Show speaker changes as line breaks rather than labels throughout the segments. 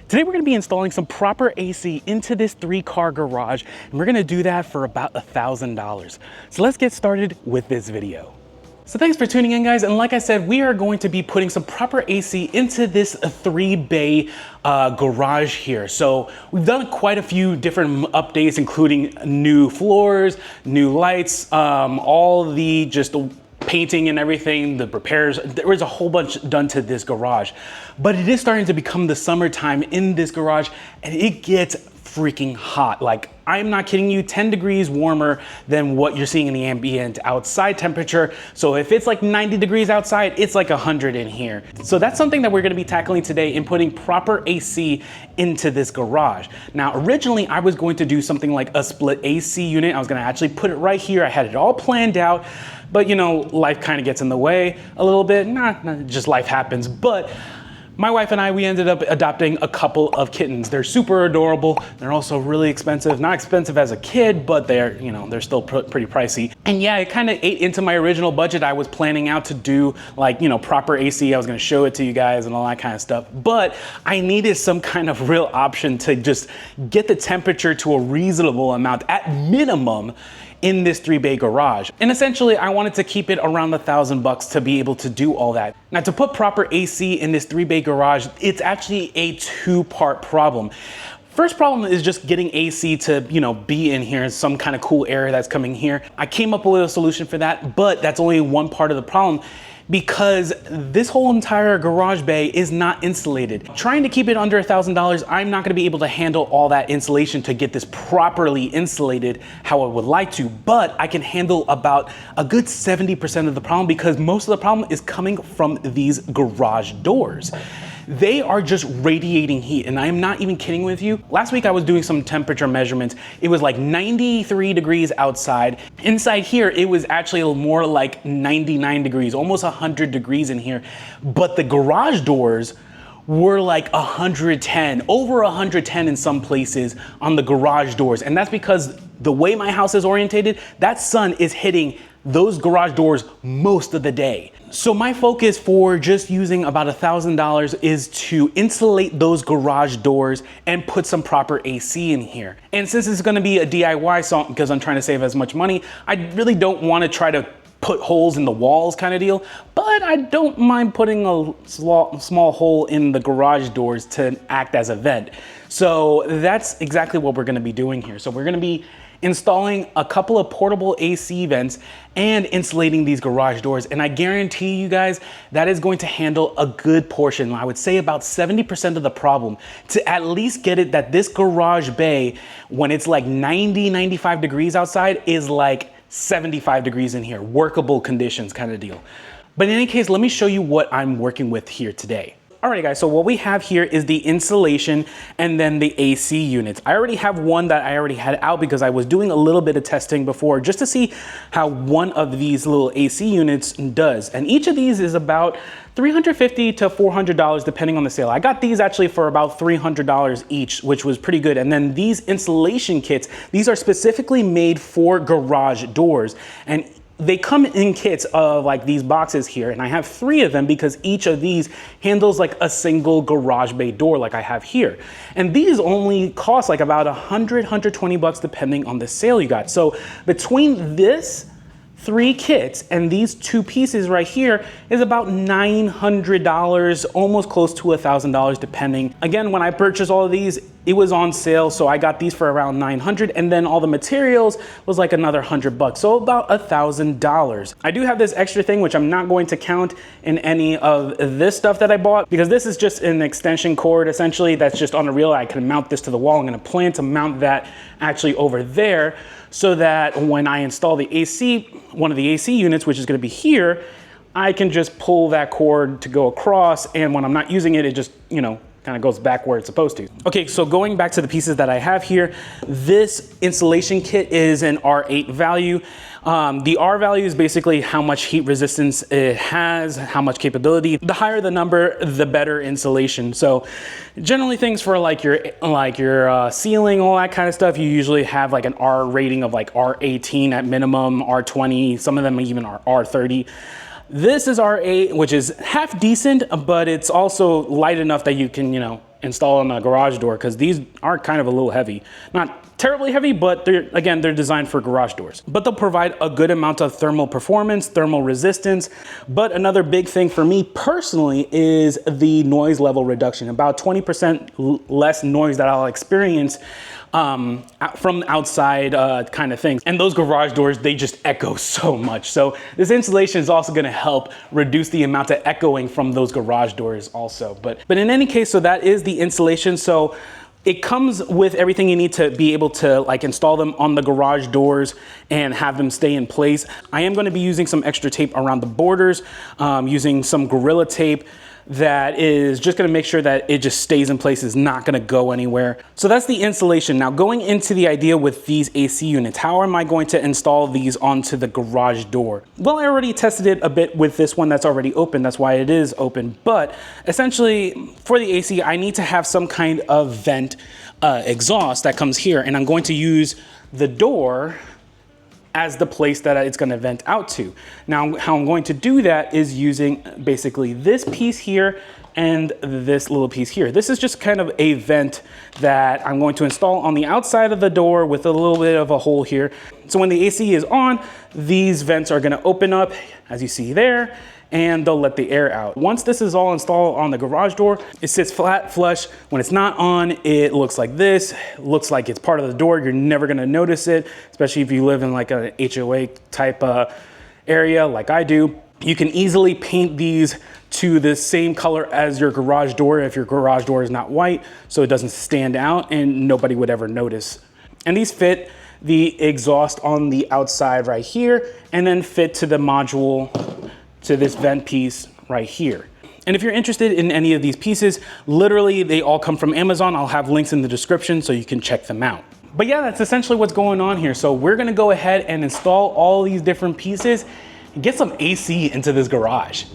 Today we're gonna be installing some proper AC into this 3-car garage, and we're gonna do that for about $1,000. So let's get started with this video. So thanks for tuning in, guys, and like I said, we are going to be putting some proper AC into this 3-bay garage here. So we've done quite a few different updates, including new floors, new lights, all the just painting and everything, the repairs. There was a whole bunch done to this garage, but it is starting to become the summertime in this garage, and it gets freaking hot. Like, I'm not kidding you, 10 degrees warmer than what you're seeing in the ambient outside temperature. So if it's like 90 degrees outside, it's like 100 in here. So that's something that we're gonna be tackling today in putting proper AC into this garage. Now, originally I was going to do something like a split AC unit. I was gonna actually put it right here. I had it all planned out, but you know, life kind of gets in the way a little bit. Just life happens. But my wife and I, we ended up adopting a couple of kittens. They're super adorable. They're also really expensive. Not expensive as a kid, but they're, you know, they're still pretty pricey. And yeah, it kind of ate into my original budget. I was planning out to do like, you know, proper AC. I was gonna show it to you guys and all that kind of stuff. But I needed some kind of real option to just get the temperature to a reasonable amount at minimum in this 3-bay garage. And essentially I wanted to keep it around $1,000 to be able to do all that. Now, to put proper AC in this 3-bay garage, it's actually a 2-part problem. First problem is just getting AC to, you know, be in here in some kind of cool area that's coming here. I came up with a solution for that, but that's only one part of the problem, because this whole entire garage bay is not insulated. Trying to keep it under $1,000, I'm not gonna be able to handle all that insulation to get this properly insulated how I would like to, but I can handle about a good 70% of the problem, because most of the problem is coming from these garage doors. They are just radiating heat, and I am not even kidding with you. Last week I was doing some temperature measurements. It was like 93 degrees outside. Inside here, it was actually more like 99 degrees, almost 100 degrees in here. But the garage doors were like 110, over 110 in some places on the garage doors. And that's because the way my house is orientated, that sun is hitting those garage doors most of the day. So my focus for just using about $1,000 is to insulate those garage doors and put some proper AC in here. And since it's gonna be a DIY song, because I'm trying to save as much money, I really don't wanna try to put holes in the walls kind of deal, but I don't mind putting a small hole in the garage doors to act as a vent. So that's exactly what we're gonna be doing here. So we're gonna be installing a couple of portable AC vents and insulating these garage doors. And I guarantee you guys that is going to handle a good portion. I would say about 70% of the problem, to at least get it that this garage bay, when it's like 90, 95 degrees outside, is like 75 degrees in here, workable conditions kind of deal. But in any case, let me show you what I'm working with here today. Alright guys, so what we have here is the insulation and then the AC units. I already have one that I already had out because I was doing a little bit of testing before just to see how one of these little AC units does. And each of these is about $350 to $400 depending on the sale. I got these actually for about $300 each, which was pretty good. And then these insulation kits, these are specifically made for garage doors. And they come in kits of like these boxes here, and I have 3 of them because each of these handles like a single garage bay door like I have here. And these only cost like about $100, $120 depending on the sale you got. So between this 3 kits and these 2 pieces right here is about $900, almost close to $1,000 depending. Again, when I purchased all of these, it was on sale, so I got these for around $900, and then all the materials was like another $100, so about $1,000. I do have this extra thing which I'm not going to count in any of this stuff that I bought, because this is just an extension cord essentially that's just on a reel. I can mount this to the wall. I'm gonna plan to mount that actually over there, so that when I install the AC, one of the AC units, which is gonna be here, I can just pull that cord to go across, and when I'm not using it, it just, you know, kind of goes back where it's supposed to. Okay, so going back to the pieces that I have here, this insulation kit is an R8 value. The R value is basically how much heat resistance it has, how much capability. The higher the number, the better insulation. So generally things for like your ceiling, all that kind of stuff, you usually have like an R rating of like R18 at minimum, R20, some of them even are R30. This is R8, which is half decent, but it's also light enough that you can, you know, install on a garage door, because these are kind of a little heavy. Not terribly heavy, but they're designed for garage doors. But they'll provide a good amount of thermal performance, thermal resistance. But another big thing for me personally is the noise level reduction. About 20% less noise that I'll experience from outside kind of things. And those garage doors, they just echo so much. So this insulation is also gonna help reduce the amount of echoing from those garage doors also. But in any case, so that is the insulation. So it comes with everything you need to be able to like install them on the garage doors and have them stay in place. I am gonna be using some extra tape around the borders, using some Gorilla tape that is just gonna make sure that it just stays in place, is not gonna go anywhere. So that's the insulation. Now going into the idea with these AC units, how am I going to install these onto the garage door? Well, I already tested it a bit with this one that's already open, that's why it is open. But essentially for the AC, I need to have some kind of vent exhaust that comes here, and I'm going to use the door as the place that it's gonna vent out to. Now, how I'm going to do that is using basically this piece here and this little piece here. This is just kind of a vent that I'm going to install on the outside of the door with a little bit of a hole here. So when the AC is on, these vents are gonna open up, as you see there, and they'll let the air out. Once this is all installed on the garage door, it sits flat flush. When it's not on, it looks like this. It looks like it's part of the door. You're never gonna notice it, especially if you live in like an HOA type area like I do. You can easily paint these to the same color as your garage door if your garage door is not white, so it doesn't stand out and nobody would ever notice. And these fit the exhaust on the outside right here, and then fit to the module, to this vent piece right here. And if you're interested in any of these pieces, literally they all come from Amazon. I'll have links in the description so you can check them out. But yeah, that's essentially what's going on here. So we're gonna go ahead and install all these different pieces and get some AC into this garage.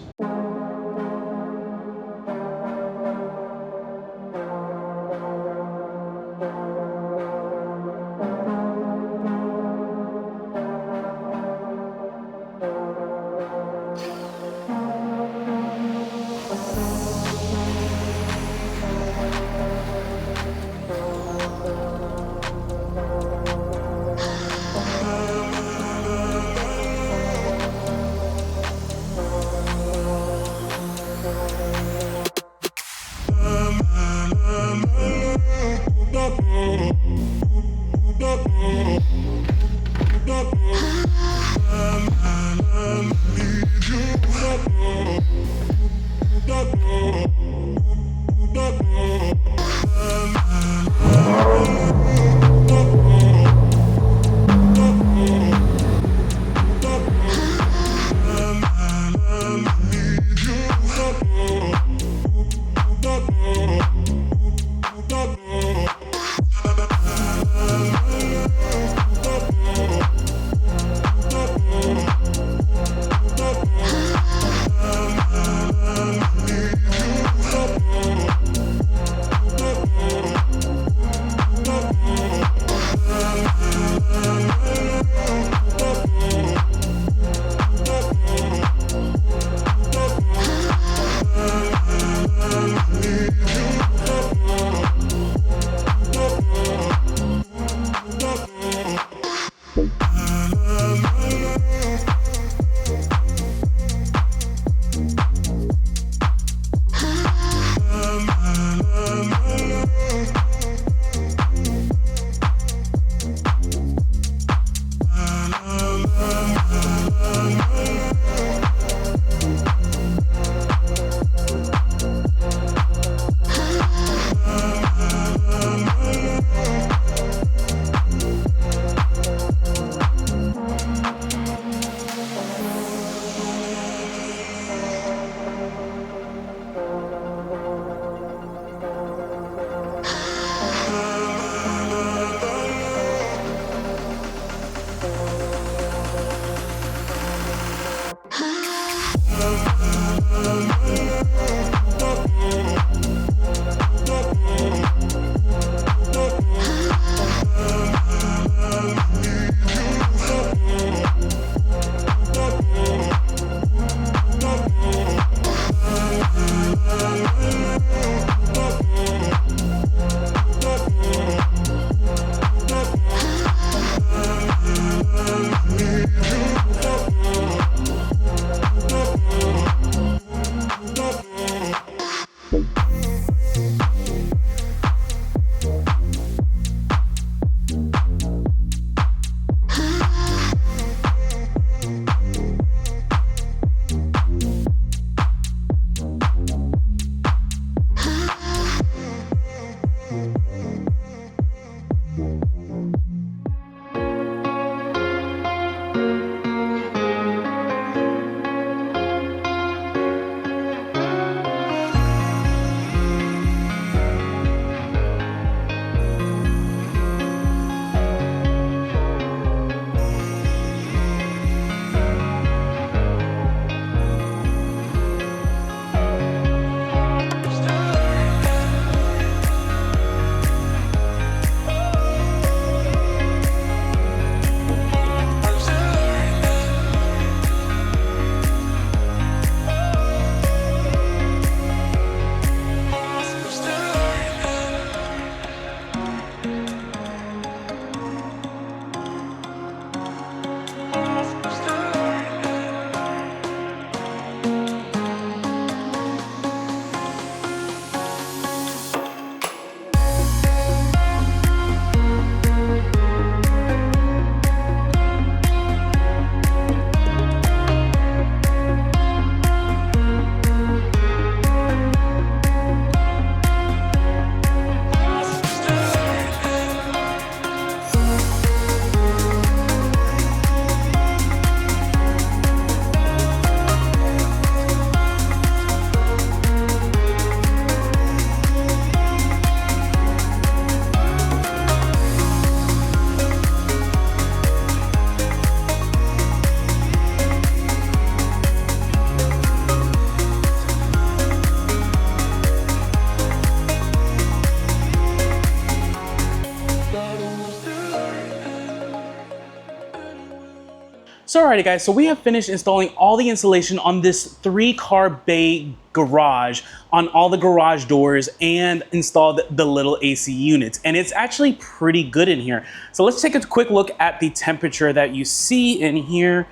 So alrighty guys, so we have finished installing all the insulation on this 3-car bay garage on all the garage doors and installed the little AC units. And it's actually pretty good in here. So let's take a quick look at the temperature that you see in here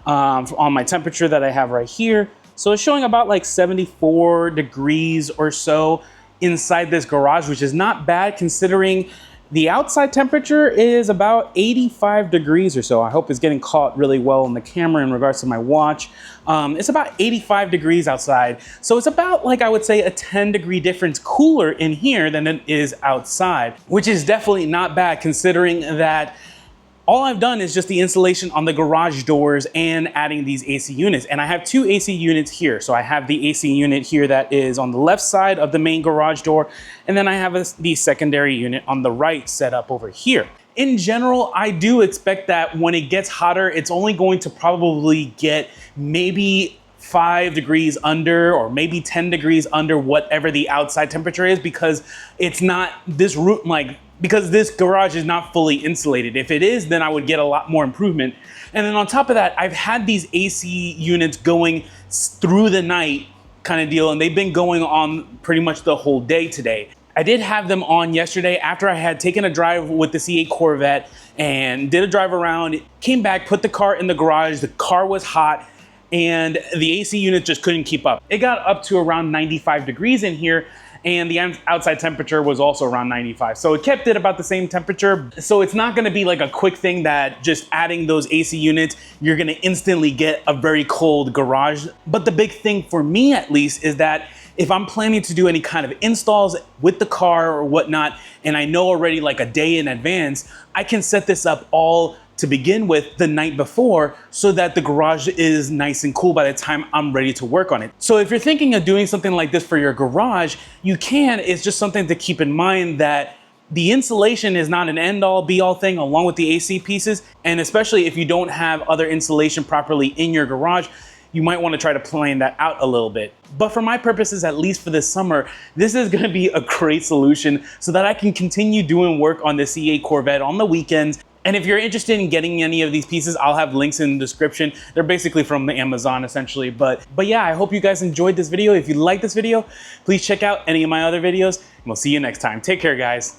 on my temperature that I have right here. So it's showing about like 74 degrees or so inside this garage, which is not bad considering the outside temperature is about 85 degrees or so. I hope it's getting caught really well in the camera in regards to my watch. It's about 85 degrees outside. So it's about, like, I would say a 10-degree difference cooler in here than it is outside, which is definitely not bad considering that all I've done is just the insulation on the garage doors and adding these AC units. And I have 2 AC units here. So I have the AC unit here that is on the left side of the main garage door. And then I have the secondary unit on the right set up over here. In general, I do expect that when it gets hotter, it's only going to probably get maybe 5 degrees under or maybe 10 degrees under whatever the outside temperature is, because it's not this because this garage is not fully insulated. If it is, then I would get a lot more improvement. And then on top of that, I've had these AC units going through the night kind of deal, and they've been going on pretty much the whole day today. I did have them on yesterday after I had taken a drive with the C8 Corvette and did a drive around, came back, put the car in the garage. The car was hot and the AC unit just couldn't keep up. It got up to around 95 degrees in here, and the outside temperature was also around 95. So it kept it about the same temperature. So it's not gonna be like a quick thing that just adding those AC units, you're gonna instantly get a very cold garage. But the big thing for me at least is that if I'm planning to do any kind of installs with the car or whatnot, and I know already like a day in advance, I can set this up all to begin with the night before so that the garage is nice and cool by the time I'm ready to work on it. So if you're thinking of doing something like this for your garage, you can. It's just something to keep in mind that the insulation is not an end-all be-all thing along with the AC pieces. And especially if you don't have other insulation properly in your garage, you might want to try to plan that out a little bit. But for my purposes, at least for this summer, this is going to be a great solution so that I can continue doing work on the C8 Corvette on the weekends. And if you're interested in getting any of these pieces, I'll have links in the description. They're basically from the Amazon essentially. But yeah, I hope you guys enjoyed this video. If you like this video, please check out any of my other videos, and we'll see you next time. Take care, guys.